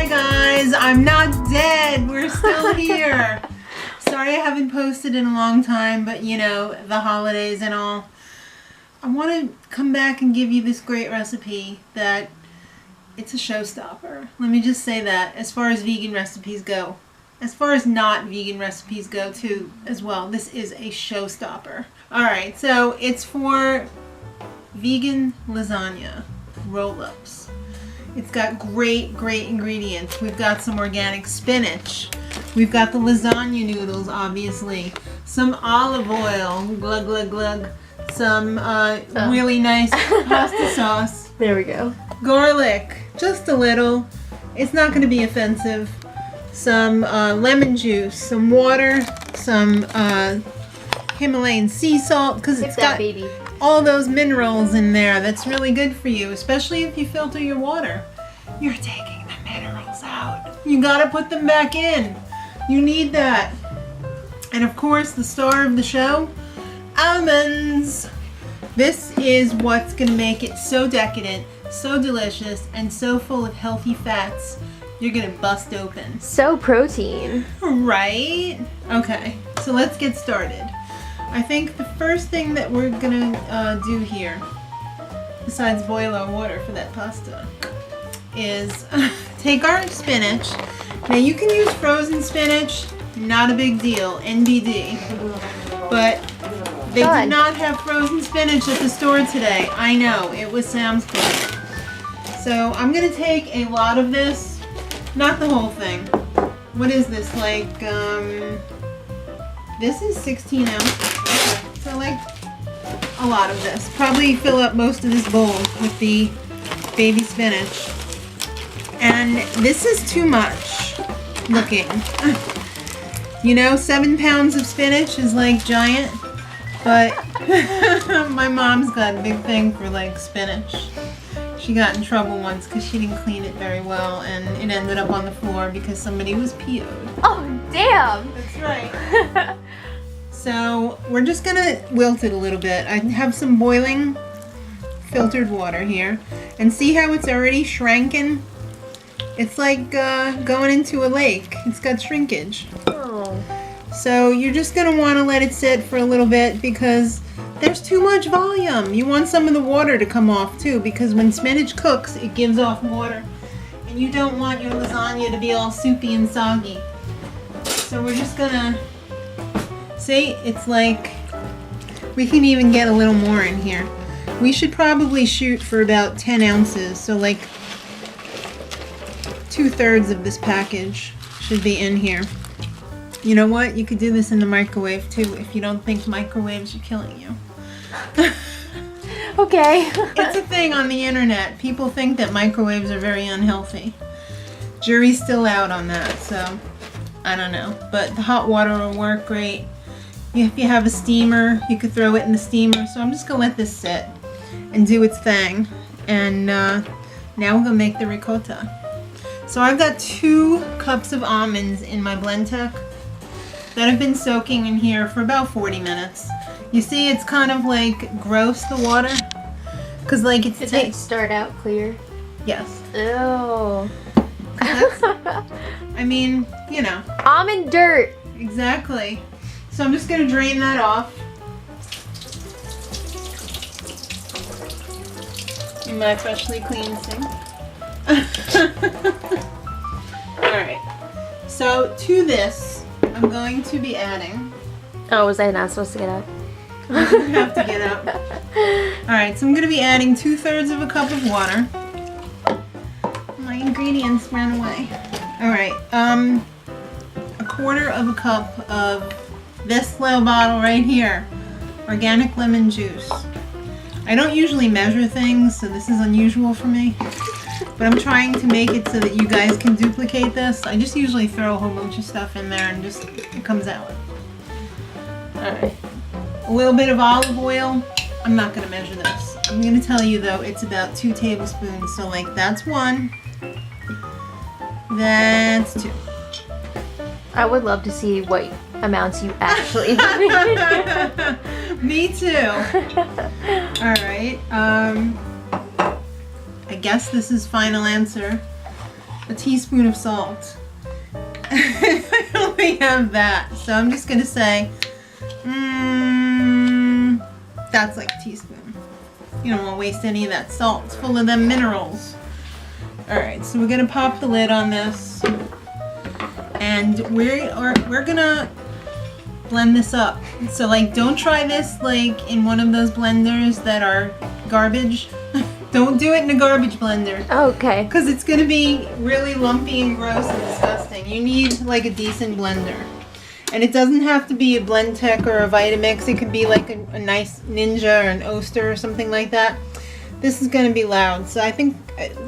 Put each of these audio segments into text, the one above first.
Hi guys, I'm not dead. We're still here. Sorry I haven't posted in a long time, but you know, the holidays and all. I want to come back and give you this great recipe that it's a showstopper. Let me just say that as far as vegan recipes go. As far as not vegan recipes go too as well, this is a showstopper. Alright, so it's for vegan lasagna roll-ups. It's got great ingredients. We've got some organic spinach. We've got the lasagna noodles, obviously. Some olive oil, glug glug glug. Some really nice pasta sauce. There we go. Garlic, just a little. It's not going to be offensive. Some lemon juice, some water, some Himalayan sea salt, because it's got all those minerals in there. That's really good for you, especially if you filter your water. You're taking the minerals out. You gotta put them back in. You need that. And of course, the star of the show, almonds. This is what's gonna make it so decadent, so delicious, and so full of healthy fats. You're gonna bust open. So protein. Right? Okay, so let's get started. I think the first thing that we're gonna do here, besides boil our water for that pasta, is take our spinach. Now you can use frozen spinach, not a big deal, NBD. But they did not have frozen spinach at the store today. I know, it was Sam's Club. So I'm gonna take a lot of this, not the whole thing. What is this, like, this is 16 ounces. So like a lot of this. Probably fill up most of this bowl with the baby spinach. And this is too much looking. You know, 7 pounds of spinach is like giant. But my mom's got a big thing for like spinach. She got in trouble once because she didn't clean it very well and it ended up on the floor because somebody was PO'd. Oh, damn! That's right. So we're just gonna wilt it a little bit. I have some boiling filtered water here. And see how it's already shrinking? It's like going into a lake. It's got shrinkage. Oh. So you're just gonna wanna let it sit for a little bit because there's too much volume. You want some of the water to come off too because when spinach cooks, it gives off water. And you don't want your lasagna to be all soupy and soggy. So we're just gonna... See, it's like, we can even get a little more in here. We should probably shoot for about 10 ounces, so like 2/3 of this package should be in here. You know what? You could do this in the microwave too if you don't think microwaves are killing you. Okay. It's a thing on the internet. People think that microwaves are very unhealthy. Jury's still out on that, so I don't know. But the hot water will work great. If you have a steamer, you could throw it in the steamer. So I'm just going to let this sit and do its thing. And now we're going to make the ricotta. So I've got 2 cups of almonds in my Blendtec that have been soaking in here for about 40 minutes. You see it's kind of like gross, the water. Because like it's... Did it start out clear? Yes. Ew. I mean, you know. Almond dirt. Exactly. So I'm just going to drain that off in my freshly cleaned sink. Alright, so to this, I'm going to be adding... Oh, was I not supposed to get up? You have to get up. Alright, so I'm going to be adding 2/3 of a cup of water. My ingredients ran away. Alright, 1/4 of a cup of this little bottle right here, organic lemon juice. I don't usually measure things, so this is unusual for me. But I'm trying to make it so that you guys can duplicate this. I just usually throw a whole bunch of stuff in there and just it comes out. Alright. A little bit of olive oil. I'm not going to measure this. I'm going to tell you though, it's about 2 tablespoons. So like that's 1. That's 2. I would love to see what amounts you actually Me too. Alright. I guess this is final answer. a teaspoon of salt. I only have that, so I'm just gonna say, that's like a teaspoon. You don't want to waste any of that salt. It's full of them minerals. Alright, so we're gonna pop the lid on this, and we're gonna blend this up. So like, don't try this like in one of those blenders that are garbage. Don't do it in a garbage blender. Okay. Because it's gonna be really lumpy and gross and disgusting. You need like a decent blender. And it doesn't have to be a Blendtec or a Vitamix. It could be like a nice Ninja or an Oster or something like that. This is gonna be loud, so I think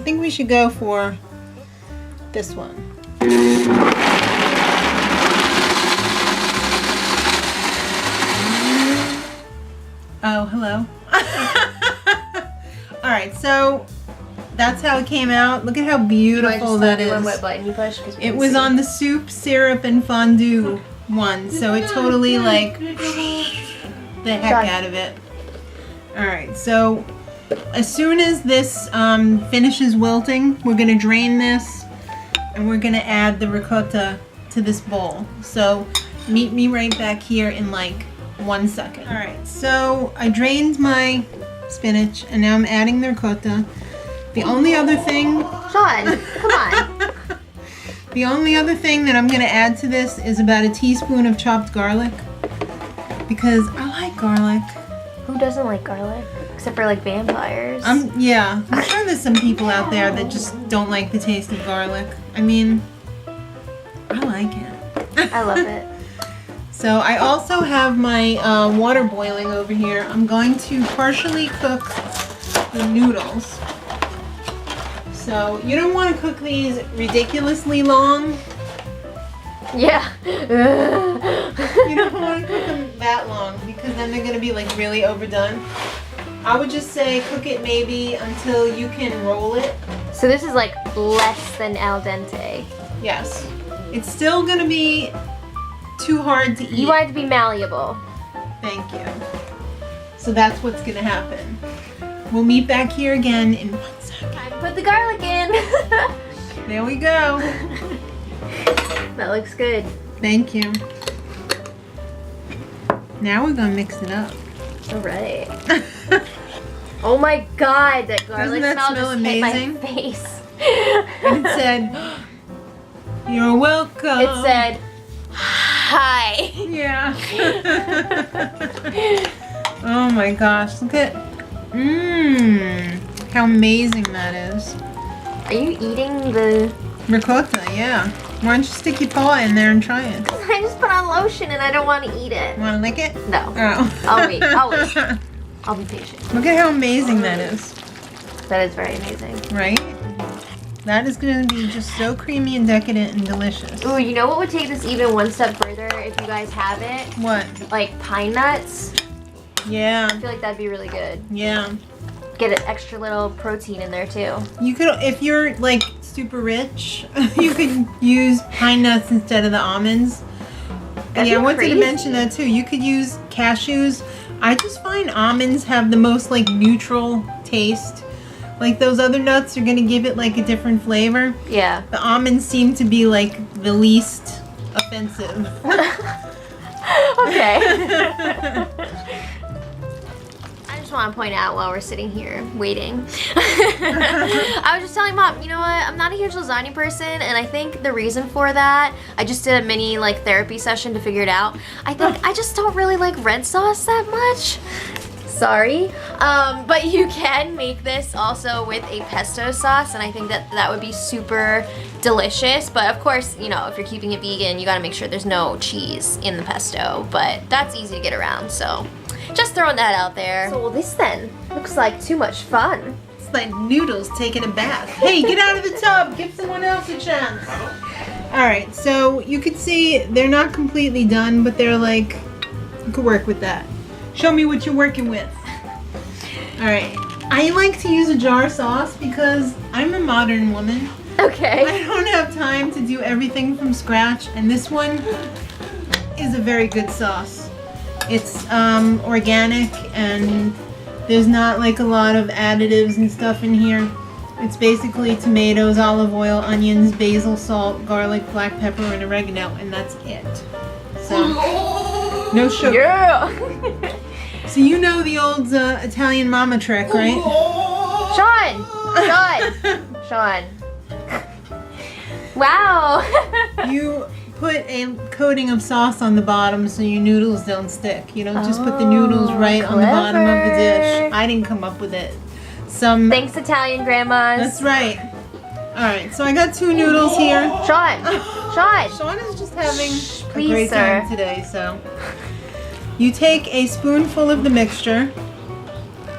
we should go for this one. Oh, hello. Alright, so that's how it came out. Look at how beautiful that is. What button you push? It was on the soup, syrup, and fondue one, so it totally like the heck out of it. Alright, so as soon as this finishes wilting, we're going to drain this and we're going to add the ricotta to this bowl. So meet me right back here in like 1 second. Alright, so I drained my spinach and now I'm adding the ricotta. The only other thing... Sean, come on. The only other thing that I'm going to add to this is about a teaspoon of chopped garlic. Because I like garlic. Who doesn't like garlic? Except for like vampires. Yeah, I'm sure there's some people out there that just don't like the taste of garlic. I mean, I like it. I love it. So I also have my water boiling over here. I'm going to partially cook the noodles. So you don't want to cook these ridiculously long. Yeah. You don't want to cook them that long because then they're going to be like really overdone. I would just say cook it maybe until you can roll it. So this is like less than al dente. Yes. It's still going to be too hard to eat. You want it to be malleable. Thank you. So that's what's going to happen. We'll meet back here again in 1 second. Time to put the garlic in. There we go. That looks good. Thank you. Now we're going to mix it up. All right. Oh my god, that garlic Doesn't that smell just amazing? hit my face. And it said, "You're welcome." It said, "Hi." Yeah. Oh my gosh, look at, how amazing that is. Are you eating the... Ricotta, yeah. Why don't you stick your paw in there and try it? I just put on lotion and I don't want to eat it. Want to lick it? No. Oh. I'll wait. I'll wait. I'll be patient. Look at how amazing that is. That is very amazing. Right? That is going to be just so creamy and decadent and delicious. Ooh, you know what would take this even one step further if you guys have it? What? Like pine nuts. Yeah. I feel like that'd be really good. Yeah. Get an extra little protein in there too. You could, if you're like super rich, you could use pine nuts instead of the almonds. That'd Yeah, I be wanted crazy. to mention that too. You could use cashews. I just find almonds have the most like neutral taste. Like those other nuts are gonna give it like a different flavor. Yeah. The almonds seem to be like the least offensive. Okay. I just want to point out while we're sitting here waiting. I was just telling Mom, you know what? I'm not a huge lasagna person, and I think the reason for that, I just did a mini like therapy session to figure it out. I think I just don't really like red sauce that much. Sorry. But you can make this also with a pesto sauce, and I think that that would be super delicious. But of course, you know, if you're keeping it vegan, you gotta make sure there's no cheese in the pesto, but that's easy to get around, so just throwing that out there. So this then looks like too much fun. It's like noodles taking a bath. Hey, get out of the tub. Give someone else a chance. Alright, so you can see they're not completely done, but they're like, you could work with that. Show me what you're working with. Alright, I like to use a jar sauce because I'm a modern woman. Okay. I don't have time to do everything from scratch, and this one is a very good sauce. It's organic, and there's not like a lot of additives and stuff in here. It's basically tomatoes, olive oil, onions, basil, salt, garlic, black pepper, and oregano, and that's it. So, no sugar. Yeah. So you know the old Italian mama trick, right? Sean. Wow. You put a coating of sauce on the bottom so your noodles don't stick. You don't just put the noodles right on the bottom of the dish. I didn't come up with it. Thanks, Italian grandmas. That's right. All right, so I got 2 noodles here. Sean. Sean is just having please, a great time today, so. You take a spoonful of the mixture.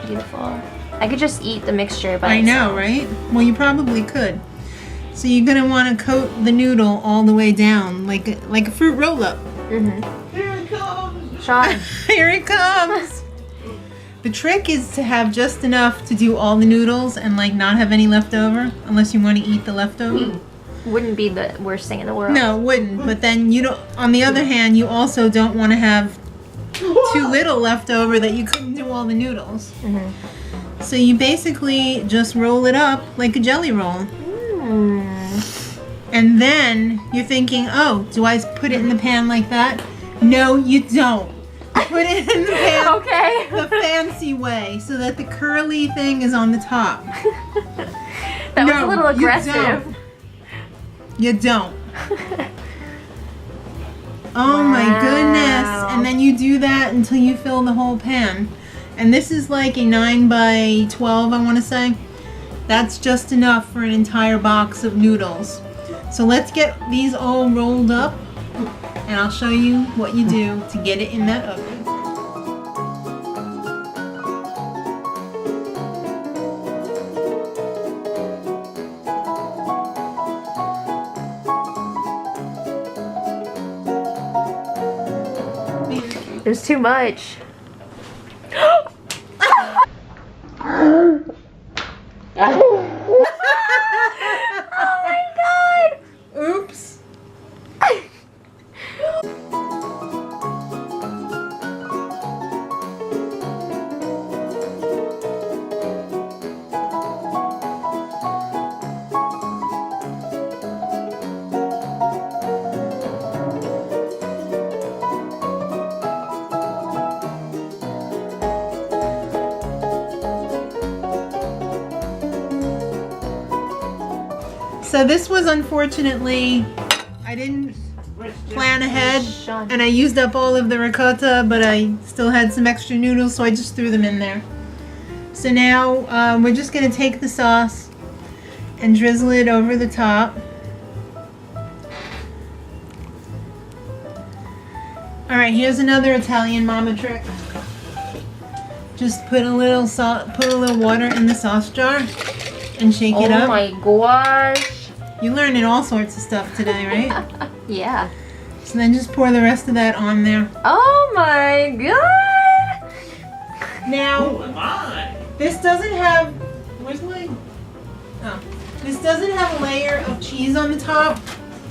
Beautiful. I could just eat the mixture by I itself. know, right? Well, you probably could. So you're gonna want to coat the noodle all the way down, like a fruit roll-up. Mm-hmm. Here it comes. Sean. Here it comes. The trick is to have just enough to do all the noodles and like not have any left over, unless you want to eat the leftover. Wouldn't be the worst thing in the world. No, it wouldn't. But then you don't. On the other hand, you also don't want to have too little left over that you couldn't do all the noodles. Mm-hmm. So you basically just roll it up like a jelly roll. And then you're thinking, oh, do I put it in the pan like that? No, you don't. Put it in the pan Okay. the fancy way so that the curly thing is on the top. That was No, a little aggressive. You don't. Oh my goodness. And then you do that until you fill the whole pan. And this is like a 9 by 12, I want to say. That's just enough for an entire box of noodles. So let's get these all rolled up and I'll show you what you do to get it in that oven. There's too much. Oh my god! Oops. So this was unfortunately, I didn't plan ahead and I used up all of the ricotta, but I still had some extra noodles, so I just threw them in there. So now we're just going to take the sauce and drizzle it over the top. Alright, here's another Italian mama trick. Just put a little water in the sauce jar and shake it up. Oh my gosh. You're learning all sorts of stuff today, right? Yeah. So then just pour the rest of that on there. Oh my god. Now, this doesn't have, where's my, oh. This doesn't have a layer of cheese on the top.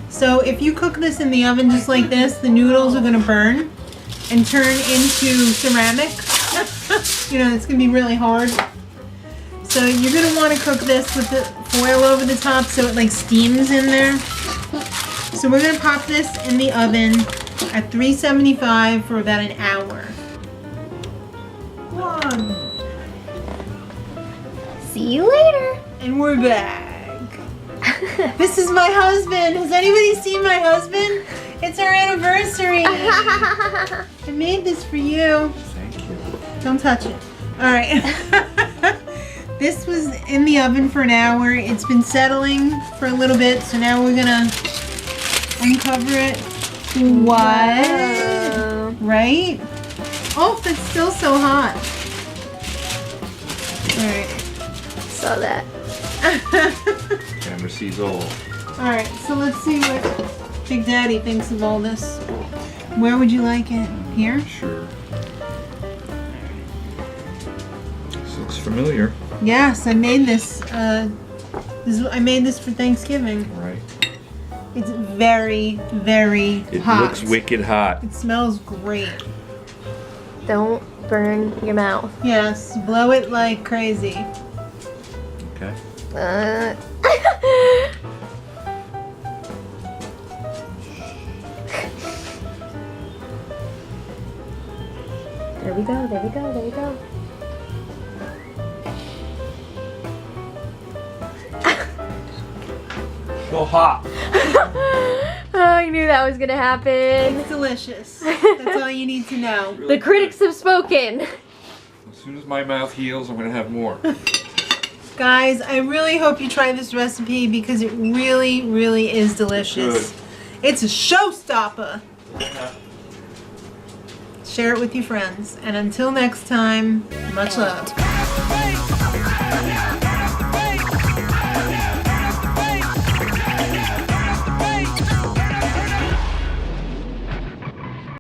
So if you cook this in the oven just like this, the noodles are gonna burn and turn into ceramic. You know, it's gonna be really hard. So you're gonna wanna cook this with the foil over the top so it like steams in there. So we're gonna pop this in the oven at 375 for about an hour. See you later. And we're back. This is my husband. Has anybody seen my husband? It's our anniversary. I made this for you. Thank you. Don't touch it. All right. This was in the oven for an hour. It's been settling for a little bit, so now we're gonna uncover it. What? Whoa. Right? Oh, that's still so hot. All right. Saw that. Camera sees all. Alright, so let's see what Big Daddy thinks of all this. Where would you like it? Here? Sure. This looks familiar. Yes, I made this. I made this for Thanksgiving. Right. It's very, very It hot. looks wicked hot. It smells great. Don't burn your mouth. Yes, blow it like crazy. Okay. There we go, there we go, there we go. So hot. Oh, I knew that was gonna happen. It's delicious. That's all you need to know. The critics have spoken. As soon as my mouth heals, I'm gonna have more. Guys, I really hope you try this recipe because it really, really is delicious. Good. It's a showstopper. Share it with your friends. And until next time, much love.